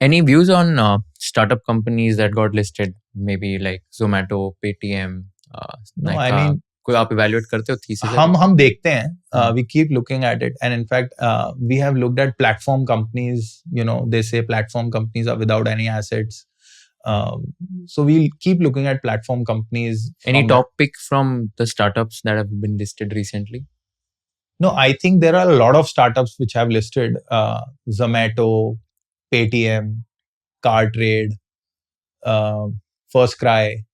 Any views on startup companies that got listed? Maybe like Zomato, Paytm, No, Nykaa. I mean, कोई आप evaluate करते हो thesis? हम देखते हैं. We keep looking at it, and in fact, we have looked at platform companies. They say platform companies are without any assets. So we'll keep looking at platform companies. Any top pick from the startups that have been listed recently? No, I think there are a lot of startups which have listed. Zomato, Paytm, CarTrade, First Cry.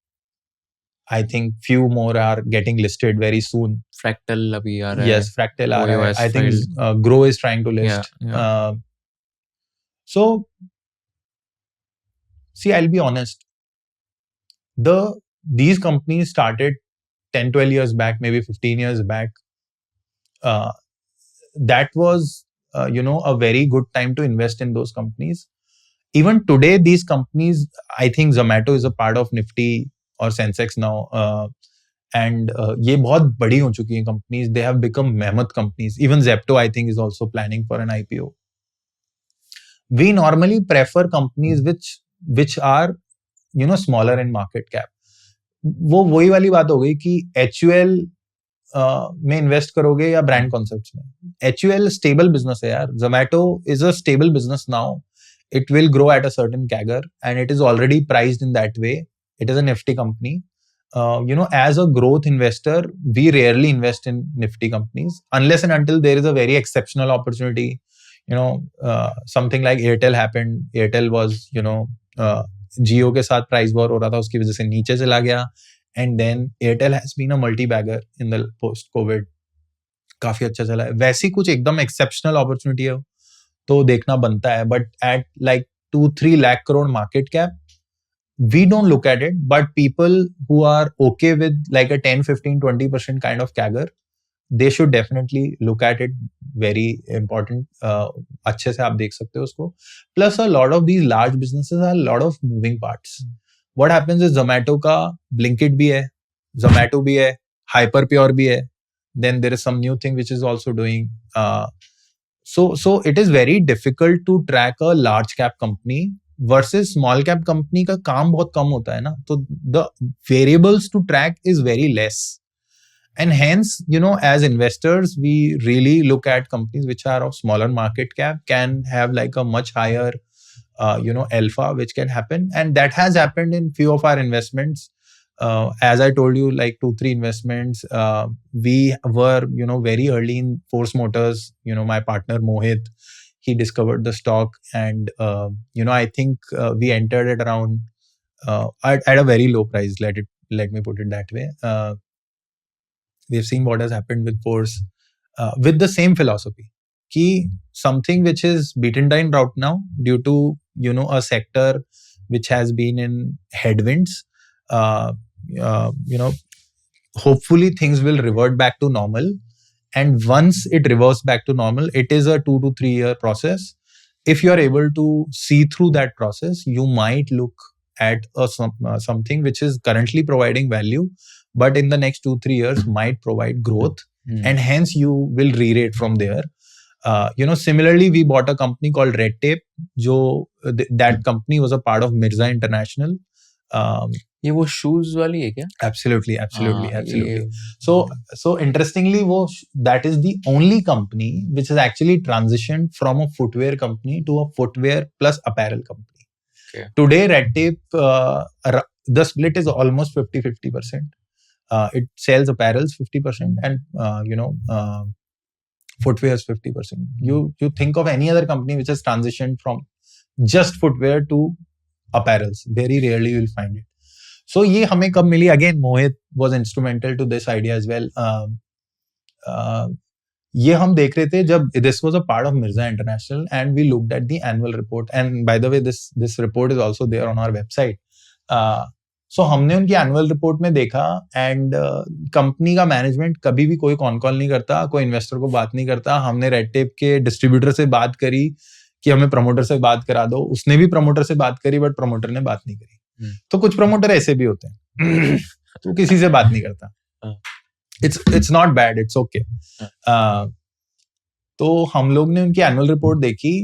I think few more are getting listed very soon. Fractal अभी आ रहा है. Yes, Fractal आ रहा है. I think Grow is trying to list. Yeah. So, see, I'll be honest. These companies started 10, 12 years back, maybe 15 years back. That was, a very good time to invest in those companies. Even today, these companies, I think Zomato is a part of Nifty or Sensex now. And ये बहुत बड़ी हो चुकी हैं companies. They have become mammoth companies. Even Zepto, I think, is also planning for an IPO. We normally prefer companies which are, smaller in market cap. वो वही वाली बात हो गई कि HUL में इन्वेस्ट करोगे या ब्रांड कॉन्सेप्ट्स में. HUL स्टेबल बिजनेस है यार. Zomato is a stable business now. It will grow at a certain CAGR, and it is already priced in that way. It is a Nifty company. As a growth investor, we rarely invest in Nifty companies unless and until there is a very exceptional opportunity. Something like Airtel happened. Airtel was, Jio के साथ price war हो रहा था, उसकी वजह से नीचे चला गया. And then Airtel has been a multi-bagger in the post-COVID. काफी अच्छा चला है. वैसी कुछ एकदम exceptional opportunity है तो देखना बनता है. But at like 2-3 lakh crore market cap, we don't look at it. But people who are okay with like a 10, 15, 20% kind of CAGR, they should definitely look at it. Very important. अच्छे से आप देख सकते हो उसको. Plus a lot of these large businesses are a lot of moving parts. What happens is Zomato का Blinkit भी है, Zomato भी है, Hyperpure भी है. Then there is some new thing which is also doing. So it is very difficult to track a large cap company versus small cap company का काम बहुत कम होता है ना. तो the variables to track is very less. And hence, as investors, we really look at companies which are of smaller market cap, can have like a much higher, alpha, which can happen. And that has happened in few of our investments. As I told you, like 2-3 investments, we were, very early in Force Motors. My partner Mohit, he discovered the stock, and, I think we entered it around at a very low price. Let me put it that way. We've seen what has happened with Force with the same philosophy. Ki something which is beaten down right now due to, a sector which has been in headwinds, hopefully things will revert back to normal. And once it reverts back to normal, it is a 2 to 3 year process. If you are able to see through that process, you might look at something which is currently providing value, but in the next 2-3 years might provide growth, and hence you will re-rate from there. Similarly, we bought a company called Red Tape. That company was a part of Mirza International. ये वो shoes वाली है क्या? Absolutely. So interestingly, that is the only company which has actually transitioned from a footwear company to a footwear plus apparel company. Okay. Today, Red Tape, the split is almost 50-50%. It sells apparels 50% and footwear is 50%. You think of any other company which has transitioned from just footwear to apparels. Very rarely you will find it. So ये हमें कब मिली? Again, Mohit was instrumental to this idea as well. ये हम देख रहे थे जब this was a part of Mirza International, and we looked at the annual report. And by the way, this report is also there on our website. So हमने उनकी annual report में देखा, एंड कंपनी का management कभी भी कोई con call नहीं करता, कोई इन्वेस्टर को बात नहीं करता. हमने रेड टेप के डिस्ट्रीब्यूटर से बात करी कि हमें प्रमोटर से बात करा दो, उसने भी प्रमोटर से बात करी, बट प्रमोटर ने बात नहीं करी. तो कुछ प्रमोटर ऐसे भी होते हैं तो किसी से बात नहीं करता. It's not bad, it's okay. तो हम लोग ने उनकी एनुअल रिपोर्ट देखी.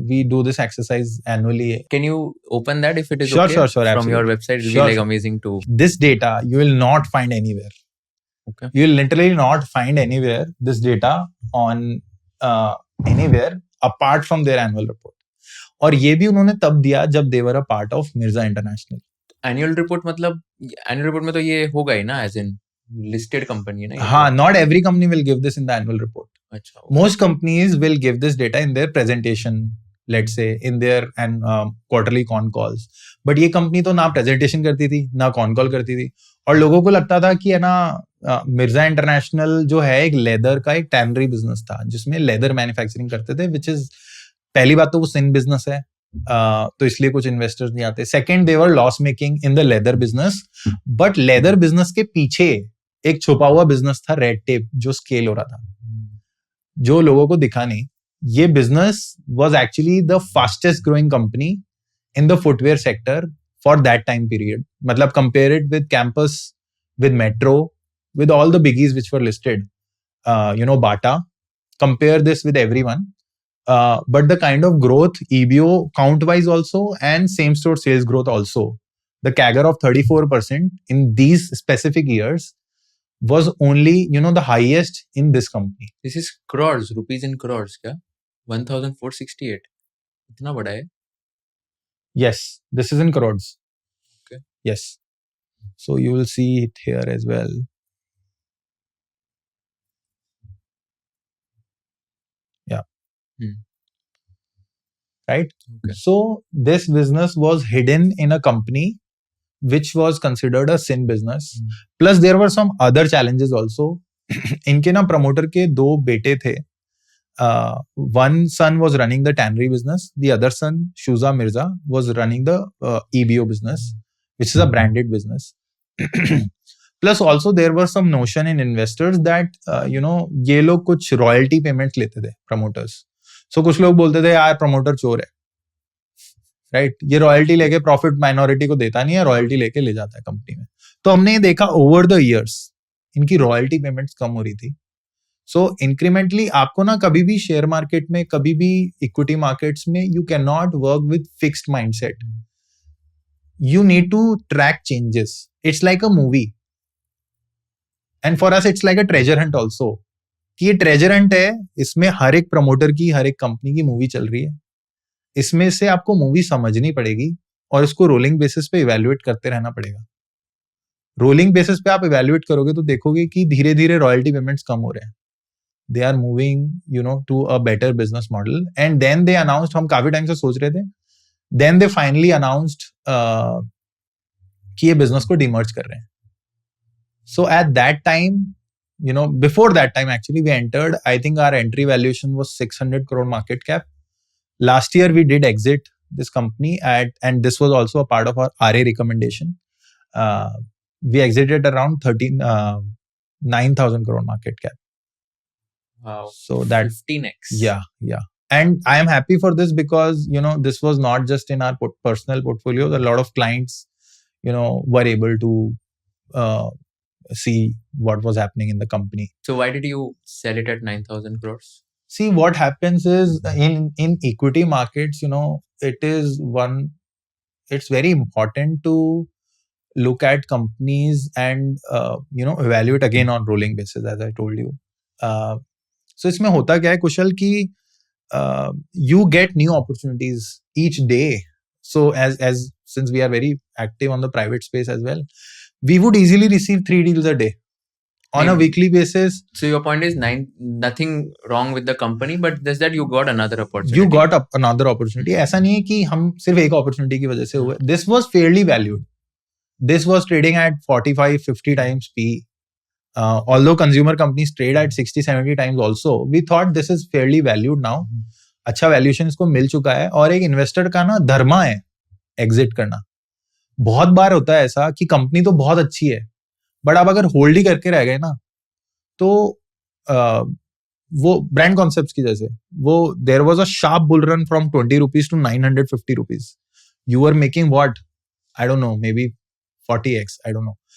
We do this exercise annually. Can you open that if it is Sure, okay? sure, sure, From your absolutely. website, it'll Sure, be like sure. amazing to. This data you will not find anywhere. Okay. You will literally not find anywhere this data on anywhere apart from their annual report. और ये भी उन्होंने तब दिया जब they were a part of Mirza International. Annual report मतलब annual report में तो ये होगा ही ना, as in listed company है ना ये हाँ, तो. not every company will give this in the annual report. अच्छा, okay. Most companies will give this data in their presentation, let's say in their quarterly con calls. But ये company तो ना presentation करती थी ना con call करती थी, और लोगों को लगता था कि है ना मिर्जा इंटरनेशनल जो है एक लेदर का एक टैनरी बिजनेस था जिसमें लेदर मैन्युफैक्चरिंग करते थे, विच इज पहली बात तो वो सिन बिजनेस है, तो इसलिए कुछ इन्वेस्टर्स नहीं आते. Second, they were loss making in the leather business. But leather business के पीछे एक छुपा हुआ बिजनेस था, रेड टेप, जो स्केल हो रहा था, जो लोगों को दिखा नहीं. ये business was actually the fastest growing company in the footwear sector for that time period. मतलब compare it with Campus, with Metro, with all the biggies which were listed, Bata, compare this with everyone. But the kind of growth, EBO count-wise also, and same-store sales growth also, the CAGR of 34% in these specific years was only, the highest in this company. This is crores, rupees in crores, क्या? 1,468. इतना बड़ा है? Yes, this is in crores. Okay. Yes. So you will see it here as well. Right? Okay. So this business was hidden in a company which was considered a sin business. Plus there were some other challenges also. इनके ना promoter के दो बेटे थे. One son was running the tannery business. The other son, Shuza Mirza, was running the EBO business, which is a branded business. Plus also there was some notion in investors that ये लोग कुछ royalty payments लेते थे promoters. So कुछ लोग बोलते थे यार प्रमोटर चोर है, राइट, ये रॉयल्टी लेके प्रॉफिट माइनॉरिटी को देता नहीं है, रॉयल्टी लेके ले जाता है कंपनी में. तो हमने ये देखा ओवर द इयर्स इनकी रॉयल्टी पेमेंट्स कम हो रही थी. सो इंक्रीमेंटली आपको ना कभी भी शेयर मार्केट में, कभी भी इक्विटी मार्केट्स में, you can not work with fixed mindset. You need to track changes. It's like a movie, and for us it's like a treasure hunt also. कि ये ट्रेजर हंट है, इसमें हर एक promoter की, हर एक कंपनी की movie चल रही है. इसमें से आपको मूवी समझनी पड़ेगी और इसको रोलिंग बेसिस पे इवैल्यूएट करते रहना पड़ेगा. रोलिंग बेसिस पे आप इवैल्यूएट करोगे तो देखोगे कि धीरे धीरे रॉयल्टी पेमेंट्स कम हो रहे हैं. They are moving to a better business model. And then they announced, हम काफी टाइम से सोच रहे थे, देन दे फाइनली अनाउंस्ड कि ये बिजनेस को डिमर्ज कर रहे हैं. So at that time, before that time actually we entered, I think our entry valuation was 600 crore market cap. Last year we did exit this company and this was also a part of our RA recommendation. We exited around 9,000 crore market cap. Wow. So that 15x. Yeah. And I am happy for this because, this was not just in our personal portfolio. A lot of clients, were able to see what was happening in the company. So why did you sell it at 9,000 crores? See, what happens is in equity markets, it's very important to look at companies and, evaluate again on rolling basis, as I told you. So इसमें होता क्या है कुशल कि you get new opportunities each day. So as since we are very active on the private space as well, we would easily receive 3 deals a day on a weekly basis. So your point is nothing wrong with the company, but just that you got another opportunity. You got another opportunity. ऐसा नहीं है कि हम सिर्फ एक opportunity की वजह से हुए. This was fairly valued. This was trading at 45-50 times P. Although consumer companies trade at 60-70 times also, we thought this is fairly valued now. अच्छा वैल्यूएशन इसको मिल चुका है और एक इन्वेस्टर का ना धर्मा है एग्जिट करना. बहुत बार होता है ऐसा कि कंपनी तो बहुत अच्छी है बट आप अगर होल्ड ही करके रह गए ना तो वो ब्रांड कॉन्सेप्ट्स की जैसे वो there was a sharp bull run from 20 rupees to 950 rupees. You were making what? I don't know, maybe 40x, I don't know.